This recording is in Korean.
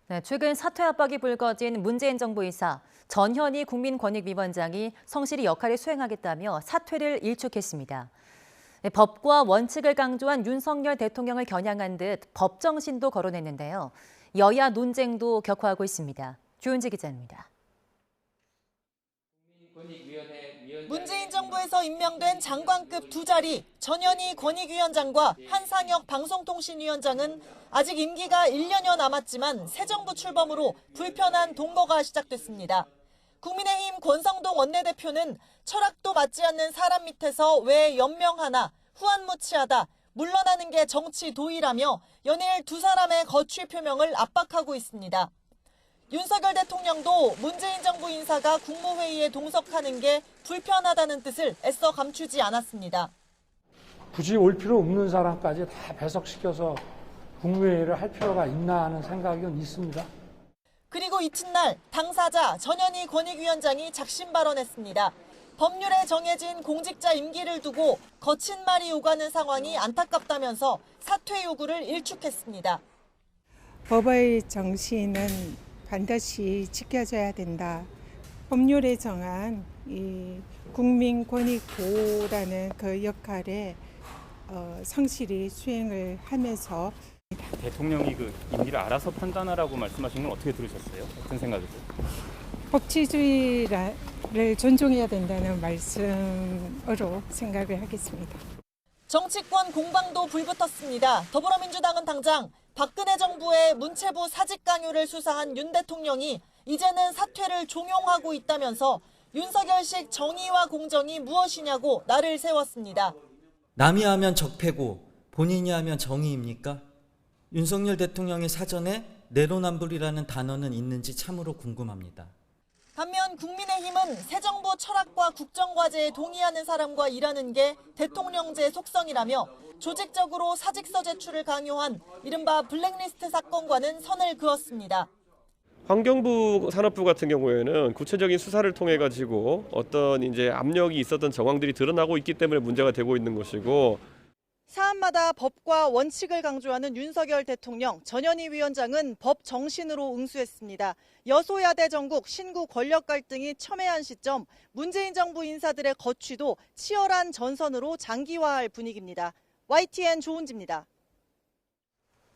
네, 최근 사퇴 압박이 불거진 문재인 정부 인사 전현희 국민권익위원장이 성실히 역할을 수행하겠다며 사퇴를 일축했습니다. 네, 법과 원칙을 강조한 윤석열 대통령을 겨냥한 듯 법정신도 거론했는데요. 여야 논쟁도 격화하고 있습니다. 조윤지 기자입니다. 문재인 정부에서 임명된 장관급 두 자리 전현희 권익위원장과 한상혁 방송통신위원장은 아직 임기가 1년여 남았지만 새 정부 출범으로 불편한 동거가 시작됐습니다. 국민의힘 권성동 원내대표는 철학도 맞지 않는 사람 밑에서 왜 연명하나 후안무치하다 물러나는 게 정치 도의라며 연일 두 사람의 거취 표명을 압박하고 있습니다. 윤석열 대통령도 문재인 정부 인사가 국무회의에 동석하는 게 불편하다는 뜻을 애써 감추지 않았습니다. 굳이 올 필요 없는 사람까지 다 배석시켜서 국무회의를 할 필요가 있나 하는 생각은 있습니다. 그리고 이튿날 당사자 전현희 권익위원장이 작심 발언했습니다. 법률에 정해진 공직자 임기를 두고 거친 말이 오가는 상황이 안타깝다면서 사퇴 요구를 일축했습니다. 법의 정신은 반드시 지켜져야 된다. 법률에 정한 이 국민권익보호라는 그 역할에 성실히 수행을 하면서 대통령이 그 임기를 알아서 판단하라고 말씀하신 건 어떻게 들으셨어요? 어떤 생각이세요? 법치주의를 존중해야 된다는 말씀으로 생각을 하겠습니다. 정치권 공방도 불붙었습니다. 더불어민주당은 당장 박근혜 정부의 문체부 사직 강요를 수사한 윤 대통령이 이제는 사퇴를 종용하고 있다면서 윤석열식 정의와 공정이 무엇이냐고 날을 세웠습니다. 남이 하면 적폐고 본인이 하면 정의입니까? 윤석열 대통령의 사전에 내로남불이라는 단어는 있는지 참으로 궁금합니다. 반면 국민의힘은 새 정부 철학과 국정과제에 동의하는 사람과 일하는 게 대통령제 속성이라며 조직적으로 사직서 제출을 강요한 이른바 블랙리스트 사건과는 선을 그었습니다. 환경부 산업부 같은 경우에는 구체적인 수사를 통해 가지고 어떤 이제 압력이 있었던 정황들이 드러나고 있기 때문에 문제가 되고 있는 것이고, 사안마다 법과 원칙을 강조하는 윤석열 대통령, 전현희 위원장은 법 정신으로 응수했습니다. 여소야대 전국 신구 권력 갈등이 첨예한 시점, 문재인 정부 인사들의 거취도 치열한 전선으로 장기화할 분위기입니다. YTN 조은지입니다.